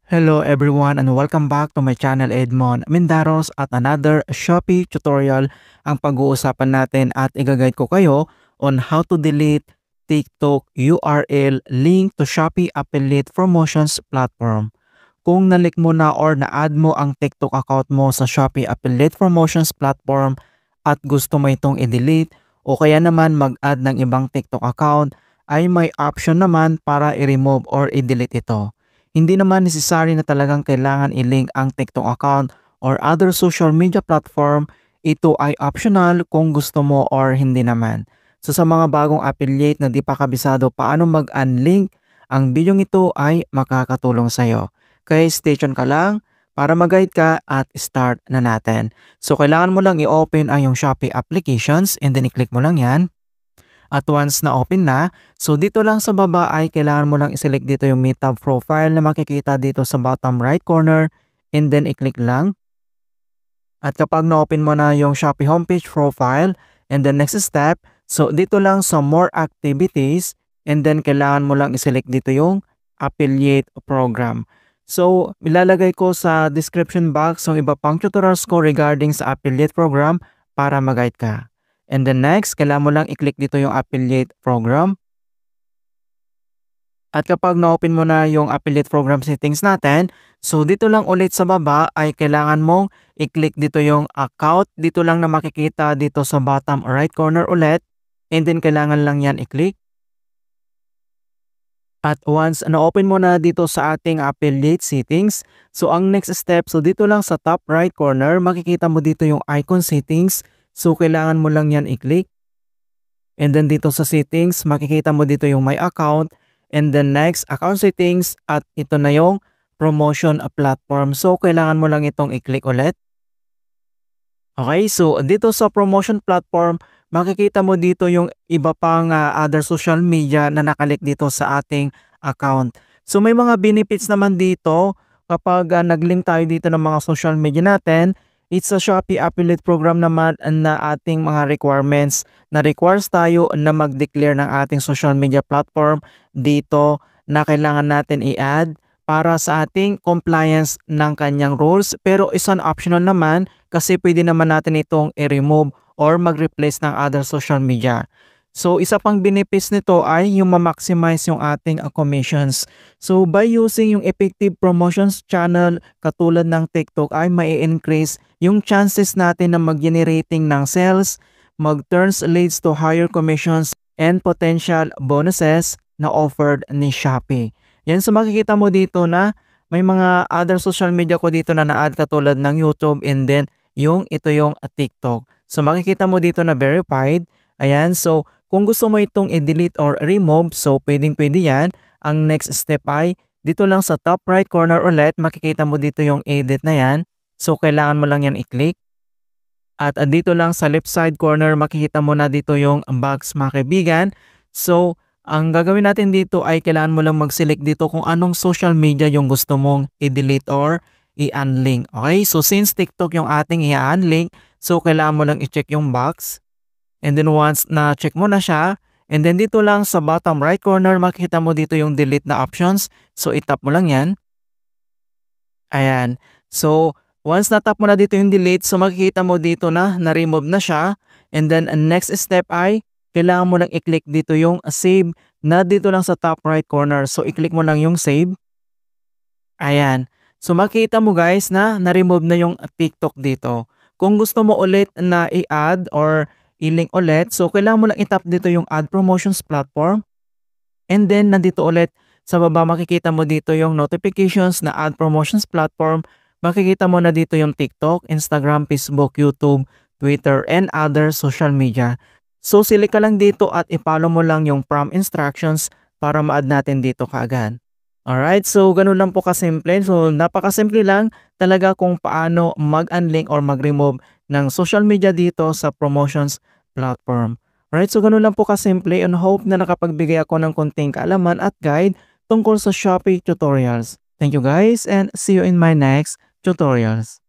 Hello everyone and welcome back to my channel Edmond Mindaros at another Shopee tutorial. Ang pag-uusapan natin at i-guide ko kayo on how to delete TikTok URL link to Shopee Affiliate Promotions platform. Kung nalik mo na or na-add mo ang TikTok account mo sa Shopee Affiliate Promotions platform at gusto mo itong i-delete o kaya naman mag-add ng ibang TikTok account, ay may option naman para i-remove or i-delete ito. Hindi naman necessary na talagang kailangan i-link ang TikTok account or other social media platform. Ito ay optional kung gusto mo or hindi naman. So sa mga bagong affiliate na di pa kabisado paano mag-unlink, ang video ito ay makakatulong sa iyo. Kaya stay tuned ka lang para mag-guide ka at start na natin. So kailangan mo lang i-open ang yung Shopee applications and then i-click mo lang yan. At once na open na, so dito lang sa baba ay kailangan mo lang i-select dito yung Meetup profile na makikita dito sa bottom right corner and then i-click lang. At kapag na-open mo na yung Shopee homepage profile and then next step, so dito lang sa more activities and then kailangan mo lang i-select dito yung affiliate program. So ilalagay ko sa description box yung iba pang tutorials ko regarding sa affiliate program para mag-guide ka. And then next, kailangan mo lang i-click dito yung affiliate program. At kapag na-open mo na yung affiliate program settings natin, so dito lang ulit sa baba ay kailangan mong i-click dito yung account. Dito lang na makikita dito sa bottom right corner ulit. And then kailangan lang yan i-click. At once na-open mo na dito sa ating affiliate settings, so ang next step, so dito lang sa top right corner, makikita mo dito yung icon settings. So kailangan mo lang yan i-click. And then dito sa settings, makikita mo dito yung my account. And then next, account settings. At ito na yung promotion platform. So kailangan mo lang itong i-click ulit. Okay, so dito sa promotion platform, makikita mo dito yung iba pang other social media na nakalik dito sa ating account. So may mga benefits naman dito kapag nag-link tayo dito ng mga social media natin. It's a Shopee affiliate program naman na ating mga requirements na requires tayo na mag-declare ng ating social media platform dito na kailangan natin i-add para sa ating compliance ng kanyang rules. Pero is an optional naman kasi pwede naman natin itong i-remove or mag-replace ng other social media. So isa pang benefits nito ay yung ma-maximize yung ating commissions. So by using yung effective promotions channel katulad ng TikTok ay mai-increase yung chances natin na mag-generating ng sales, mag-turns leads to higher commissions and potential bonuses na offered ni Shopee. Yan, so makikita mo dito na may mga other social media ko dito na na-add katulad ng YouTube and then ito yung TikTok. So makikita mo dito na verified. Ayan, so kung gusto mo itong i-delete or remove, so pwedeng-pwede yan. Ang next step ay dito lang sa top right corner ulit, makikita mo dito yung edit na yan. So kailangan mo lang yan i-click. At dito lang sa left side corner, makikita mo na dito yung box mga kaibigan. So ang gagawin natin dito ay kailangan mo lang mag-select dito kung anong social media yung gusto mong i-delete or i-unlink. Okay, so since TikTok yung ating i-unlink, so kailangan mo lang i-check yung box. And then once na check mo na siya, and then dito lang sa bottom right corner, makikita mo dito yung delete na options. So itap mo lang yan. Ayan. So once na-tap mo na dito yung delete, so makikita mo dito na na-remove na siya. And then next step ay kailangan mo lang i-click dito yung save na dito lang sa top right corner. So i-click mo lang yung save. Ayan. So makikita mo guys na na-remove na yung TikTok dito. Kung gusto mo ulit na i-add or i-link ulit, so kailangan mo lang i-tap dito yung add promotions platform. And then nandito ulit sa baba makikita mo dito yung notifications na add promotions platform. Makikita mo na dito yung TikTok, Instagram, Facebook, YouTube, Twitter, and other social media. So select ka lang dito at i-follow mo lang yung prompt instructions para ma-add natin dito kaagad. Alright, so ganun lang po kasimple. So napakasimple lang talaga kung paano mag-unlink or mag-remove ng social media dito sa promotions platform. Alright, so ganun lang po kasimple and hope na nakapagbigay ako ng konting kaalaman at guide tungkol sa Shopee tutorials. Thank you guys and see you in my next tutorials.